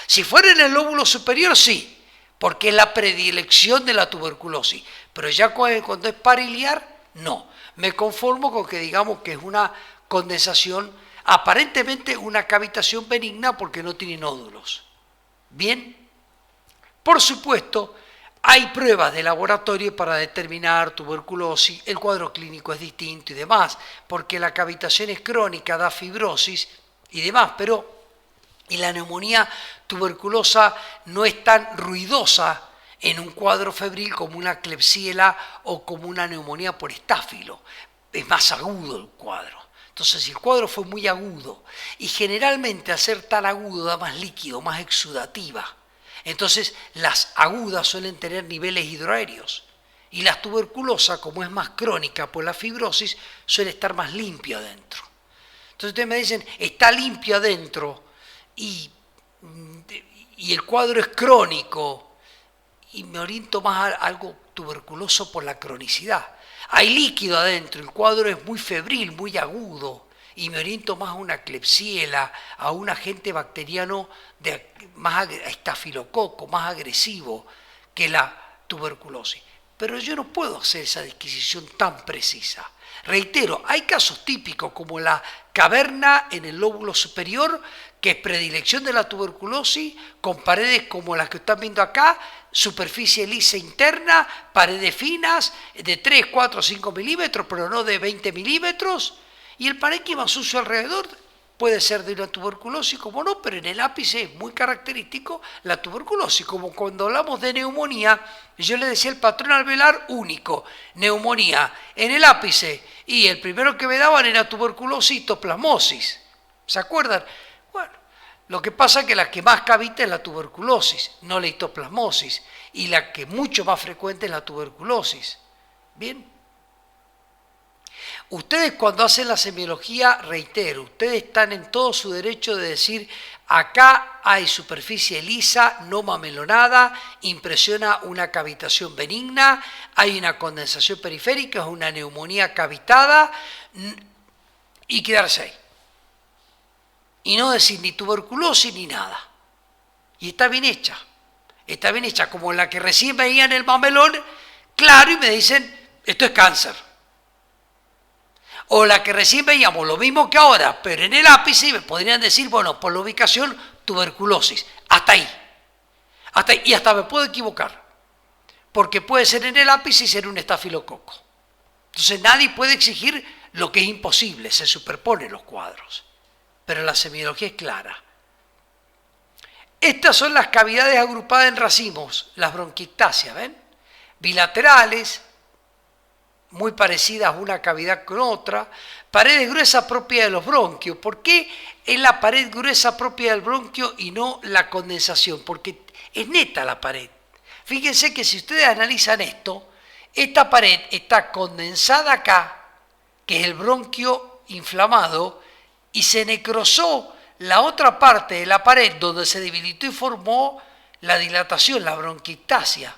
Speaker 1: Si fuera en el lóbulo superior, sí, porque es la predilección de la tuberculosis. Pero ya cuando es pariliar, no, me conformo con que digamos que es una condensación, aparentemente una cavitación benigna porque no tiene nódulos. Bien, por supuesto, Hay pruebas de laboratorio para determinar tuberculosis, el cuadro clínico es distinto y demás, porque la cavitación es crónica, da fibrosis y demás, pero y la neumonía tuberculosa no es tan ruidosa en un cuadro febril como una Klebsiella o como una neumonía por estáfilo. Es más agudo el cuadro. Entonces, si el cuadro fue muy agudo, y generalmente al ser tan agudo da más líquido, más exudativa, entonces las agudas suelen tener niveles hidroaéreos. Y la tuberculosa, como es más crónica por la fibrosis, suele estar más limpio adentro. Entonces ustedes me dicen, está limpio adentro y el cuadro es crónico, y me oriento más a algo tuberculoso por la cronicidad. Hay líquido adentro, el cuadro es muy febril, muy agudo, y me oriento más a una Klebsiella, a un agente bacteriano más estafilococo, más agresivo que la tuberculosis. Pero yo no puedo hacer esa disquisición tan precisa. Reitero, hay casos típicos como la caverna en el lóbulo superior, que es predilección de la tuberculosis, con paredes como las que están viendo acá, superficie lisa interna, paredes finas de 3, 4, 5 milímetros, pero no de 20 milímetros, y el parénquima sucio alrededor puede ser de una tuberculosis, como no, pero en el ápice es muy característico la tuberculosis, como cuando hablamos de neumonía, yo le decía el patrón alveolar único, neumonía en el ápice, y el primero que me daban era tuberculosis y histoplasmosis, ¿se acuerdan? Bueno, lo que pasa es que la que más cavita es la tuberculosis, no la histoplasmosis, y la que mucho más frecuente es la tuberculosis. Bien. Ustedes cuando hacen la semiología, reitero, ustedes están en todo su derecho de decir, acá hay superficie lisa, no mamelonada, impresiona una cavitación benigna, hay una condensación periférica, es una neumonía cavitada, y quedarse ahí. Y no decir ni tuberculosis ni nada. Y está bien hecha, como la que recién veían el mamelón, claro, y me dicen, esto es cáncer. O la que recién veíamos, lo mismo que ahora, pero en el ápice me podrían decir, bueno, por la ubicación, tuberculosis. Hasta ahí. Y hasta me puedo equivocar. Porque puede ser en el ápice y ser un estafilococo. Entonces nadie puede exigir lo que es imposible, se superponen los cuadros. Pero la semiología es clara. Estas son las cavidades agrupadas en racimos, las bronquiectasias, ¿ven? Bilaterales, muy parecidas una cavidad con otra, paredes gruesas propias de los bronquios. ¿Por qué es la pared gruesa propia del bronquio y no la condensación? Porque es neta la pared. Fíjense que si ustedes analizan esto, esta pared está condensada acá, que es el bronquio inflamado, y se necrosó la otra parte de la pared donde se debilitó y formó la dilatación, la bronquiectasia.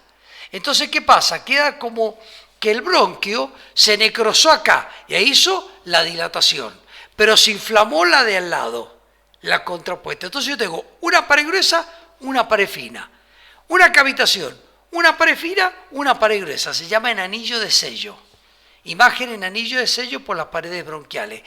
Speaker 1: Entonces, ¿qué pasa? Queda como que el bronquio se necrosó acá y ahí hizo la dilatación, pero se inflamó la de al lado, la contrapuesta. Entonces yo tengo una pared gruesa, una pared fina, una cavitación, una pared fina, una pared gruesa, se llama en anillo de sello. Imagen en anillo de sello por las paredes bronquiales,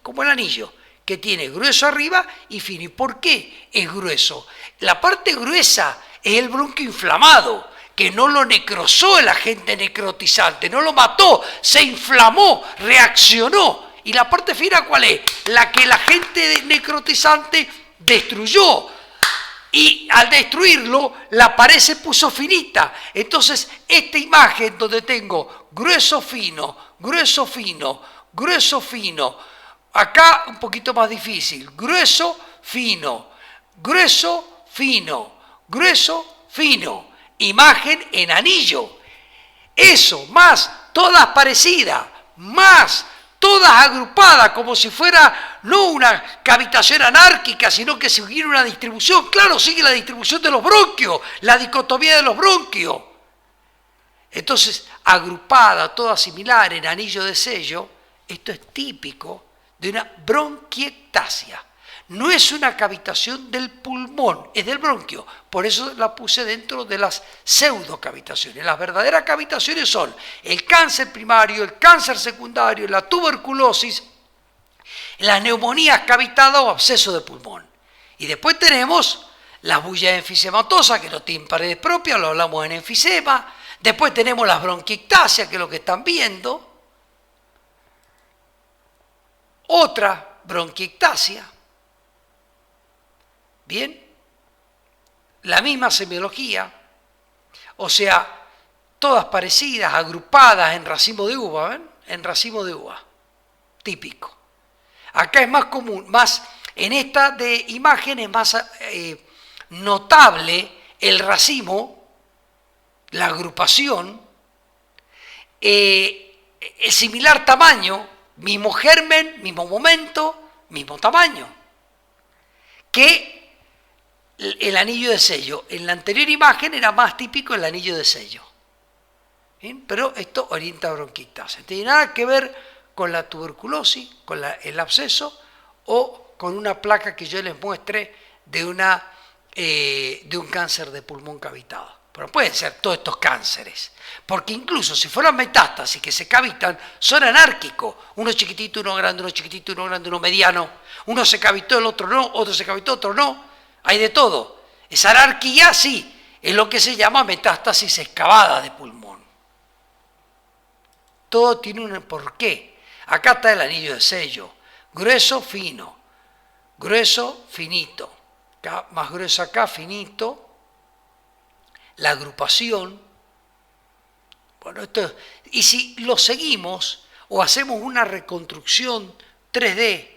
Speaker 1: como el anillo, que tiene grueso arriba y fino. ¿Y por qué es grueso? La parte gruesa es el bronquio inflamado, que no lo necrosó el agente necrotizante, no lo mató, se inflamó, reaccionó. ¿Y la parte fina cuál es? La que el agente necrotizante destruyó. Y al destruirlo, la pared se puso finita. Entonces, esta imagen donde tengo grueso, fino, grueso, fino, grueso, fino, acá un poquito más difícil, grueso, fino, grueso, fino, grueso, fino. Imagen en anillo. Eso, más todas parecidas, más todas agrupadas, como si fuera no una cavitación anárquica, sino que siguiera una distribución. Claro, sigue la distribución de los bronquios, la dicotomía de los bronquios. Entonces, agrupada, toda similar en anillo de sello, esto es típico de una bronquiectasia. No es una cavitación del pulmón, es del bronquio. Por eso la puse dentro de las pseudocavitaciones. Las verdaderas cavitaciones son el cáncer primario, el cáncer secundario, la tuberculosis, las neumonías cavitadas o absceso de pulmón. Y después tenemos las bullas enfisematosas que no tienen paredes propias, lo hablamos en enfisema. Después tenemos las bronquiectasias, que es lo que están viendo. Otra bronquiectasia. Bien, la misma semiología, o sea, todas parecidas, agrupadas en racimo de uva, ¿ven? En racimo de uva, típico. Acá es más común, en esta de imagen es más notable el racimo, la agrupación, el similar tamaño, mismo germen, mismo momento, mismo tamaño, que el anillo de sello. En la anterior imagen era más típico el anillo de sello. ¿Bien? Pero esto orienta a bronquiectasia. No tiene nada que ver con la tuberculosis, con el absceso o con una placa que yo les muestre de un cáncer de pulmón cavitado. Pero pueden ser todos estos cánceres. Porque incluso si fueran metástasis que se cavitan, son anárquicos. Uno chiquitito, uno grande, uno chiquitito, uno grande, uno mediano. Uno se cavitó, el otro no, otro se cavitó, otro no. Hay de todo. Esa anarquía sí, es lo que se llama metástasis excavada de pulmón. Todo tiene un porqué. Acá está el anillo de sello. Grueso, fino. Grueso, finito. Acá, más grueso acá, finito. La agrupación. Bueno, y si lo seguimos o hacemos una reconstrucción 3D,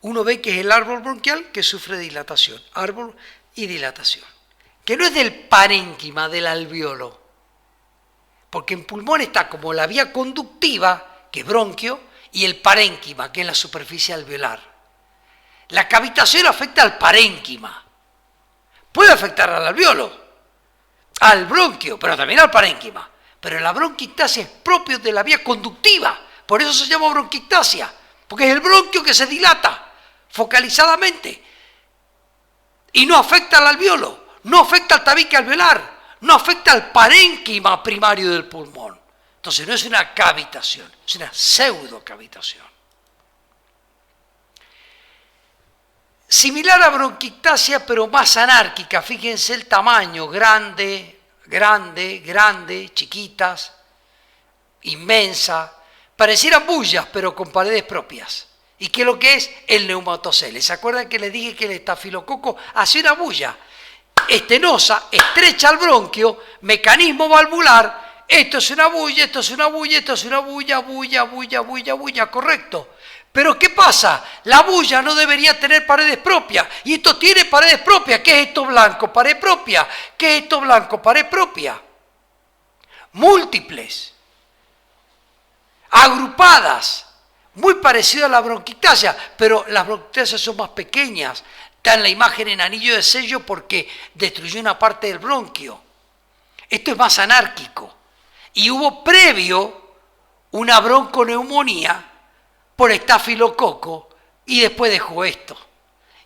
Speaker 1: uno ve que es el árbol bronquial que sufre dilatación. Árbol y dilatación. Que no es del parénquima, del alveolo. Porque en pulmón está como la vía conductiva, que es bronquio, y el parénquima, que es la superficie alveolar. La cavitación afecta al parénquima. Puede afectar al alveolo, al bronquio, pero también al parénquima. Pero la bronquiectasia es propio de la vía conductiva. Por eso se llama bronquiectasia. Porque es el bronquio que se dilata focalizadamente. Y no afecta al alveolo, no afecta al tabique alveolar, no afecta al parénquima primario del pulmón. Entonces no es una cavitación, es una pseudocavitación. Similar a bronquiectasia, pero más anárquica. Fíjense el tamaño, grande, grande, grande, chiquitas, inmensa. Parecieran bullas, pero con paredes propias. ¿Y qué es lo que es? El neumatocele. ¿Se acuerdan que les dije que el estafilococo hace una bulla estenosa, estrecha al bronquio, mecanismo valvular? Esto es una bulla, esto es una bulla, esto es una bulla, bulla, bulla, bulla, bulla, correcto. Pero ¿qué pasa? La bulla no debería tener paredes propias. Y esto tiene paredes propias. ¿Qué es esto blanco? Pared propia. ¿Qué es esto blanco? Pared propia. Múltiples. Agrupadas. Muy parecido a la bronquiectasia, pero las bronquiectasias son más pequeñas. Está en la imagen en anillo de sello porque destruyó una parte del bronquio. Esto es más anárquico. Y hubo previo una bronconeumonía por estafilococo y después dejó esto.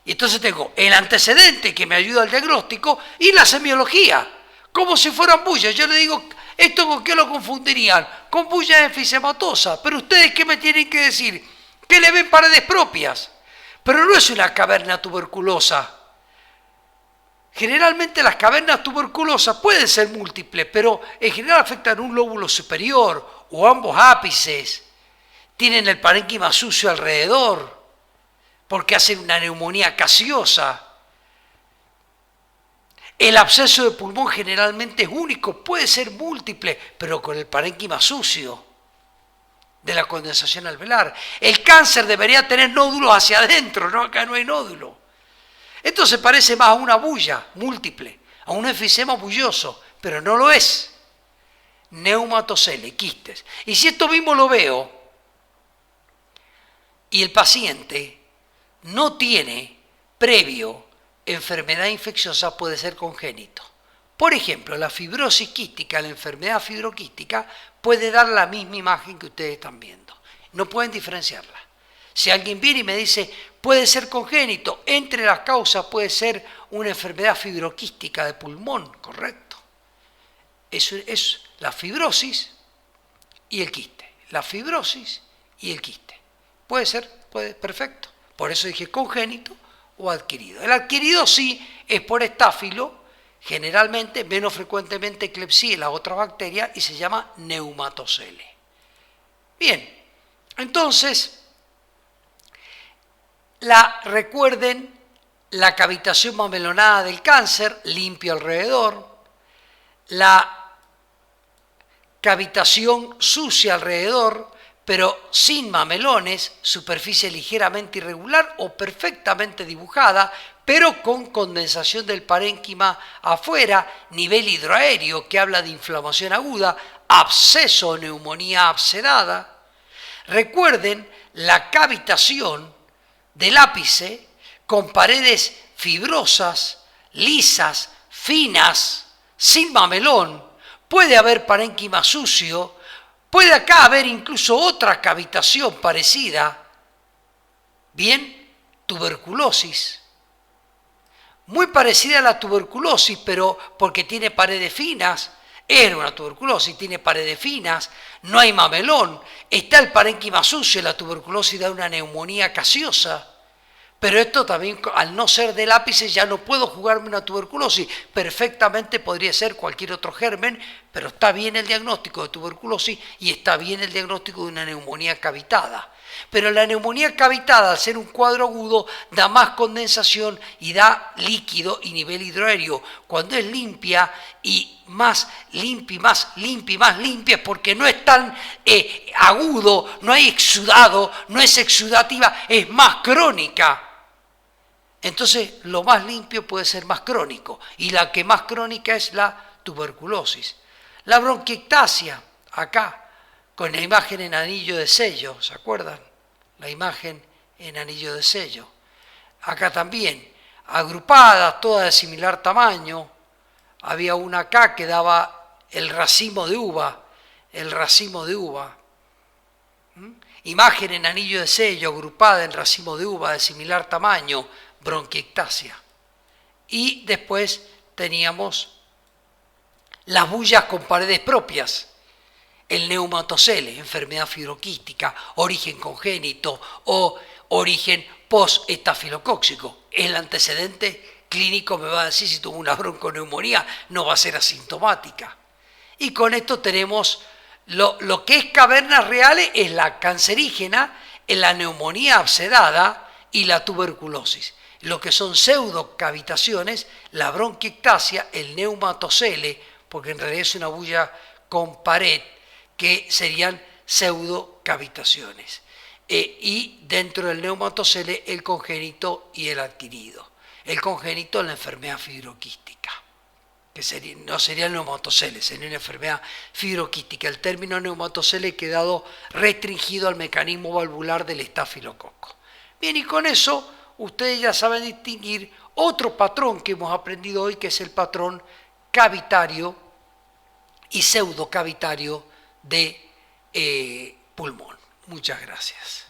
Speaker 1: Y entonces tengo el antecedente que me ayuda al diagnóstico y la semiología, como si fueran bullas. Yo le digo, ¿esto con qué lo confundirían? Con bullas enfisematosas. Pero ustedes, ¿qué me tienen que decir? ¿Qué le ven paredes propias? Pero no es una caverna tuberculosa. Generalmente las cavernas tuberculosas pueden ser múltiples, pero en general afectan un lóbulo superior o ambos ápices. Tienen el parénquima sucio alrededor, porque hacen una neumonía gaseosa. El absceso de pulmón generalmente es único, puede ser múltiple, pero con el parénquima sucio de la condensación alveolar. El cáncer debería tener nódulos hacia adentro, ¿no? Acá no hay nódulo. Esto se parece más a una bulla múltiple, a un enfisema bulloso, pero no lo es. Neumatocele, quistes. Y si esto mismo lo veo, y el paciente no tiene previo enfermedad infecciosa, puede ser congénito. Por ejemplo, la fibrosis quística, la enfermedad fibroquística, puede dar la misma imagen que ustedes están viendo. No pueden diferenciarla. Si alguien viene y me dice, puede ser congénito, entre las causas puede ser una enfermedad fibroquística de pulmón, correcto. Eso es la fibrosis y el quiste. La fibrosis y el quiste. Puede ser, perfecto. Por eso dije congénito o adquirido. El adquirido sí es por estáfilo, generalmente, menos frecuentemente Klebsiella, otra bacteria, y se llama Neumatocele. Bien, entonces, recuerden la cavitación mamelonada del cáncer, limpio alrededor, la cavitación sucia alrededor, pero sin mamelones, superficie ligeramente irregular o perfectamente dibujada, pero con condensación del parénquima afuera, nivel hidroaéreo que habla de inflamación aguda, absceso o neumonía abscedada. Recuerden la cavitación del ápice con paredes fibrosas, lisas, finas, sin mamelón. Puede haber parénquima sucio, puede acá haber incluso otra cavitación parecida. Bien, tuberculosis. Muy parecida a la tuberculosis, pero porque tiene paredes finas. Era una tuberculosis, tiene paredes finas, no hay mamelón, está el parénquima sucio, la tuberculosis da una neumonía gaseosa. Pero esto también, al no ser del ápice, ya no puedo jugarme una tuberculosis. Perfectamente podría ser cualquier otro germen, pero está bien el diagnóstico de tuberculosis y está bien el diagnóstico de una neumonía cavitada. Pero la neumonía cavitada, al ser un cuadro agudo, da más condensación y da líquido y nivel hidroaéreo. Cuando es limpia y más limpia, es porque no es tan agudo, no hay exudado, no es exudativa, es más crónica. Entonces, lo más limpio puede ser más crónico, y la que más crónica es la tuberculosis. La bronquiectasia, acá, con la imagen en anillo de sello, ¿se acuerdan? La imagen en anillo de sello. Acá también, agrupadas, todas de similar tamaño. Había una acá que daba el racimo de uva, Imagen en anillo de sello, agrupada en racimo de uva de similar tamaño, bronquiectasia. Y después teníamos las bullas con paredes propias, el neumatocele, enfermedad fibroquística, origen congénito o origen post-estafilocóxico. El antecedente clínico me va a decir si tuvo una bronconeumonía, no va a ser asintomática. Y con esto tenemos lo que es cavernas reales, es la cancerígena, la neumonía abscedada y la tuberculosis. Lo que son pseudocavitaciones, la bronquiectasia, el neumatocele, porque en realidad es una bulla con pared, que serían pseudocavitaciones. Y dentro del neumatocele el congénito y el adquirido. El congénito es la enfermedad fibroquística, que no sería el neumatocele, sería una enfermedad fibroquística. El término neumatocele ha quedado restringido al mecanismo valvular del estafilococo. Bien, y con eso ustedes ya saben distinguir otro patrón que hemos aprendido hoy, que es el patrón cavitario y pseudocavitario de pulmón. Muchas gracias.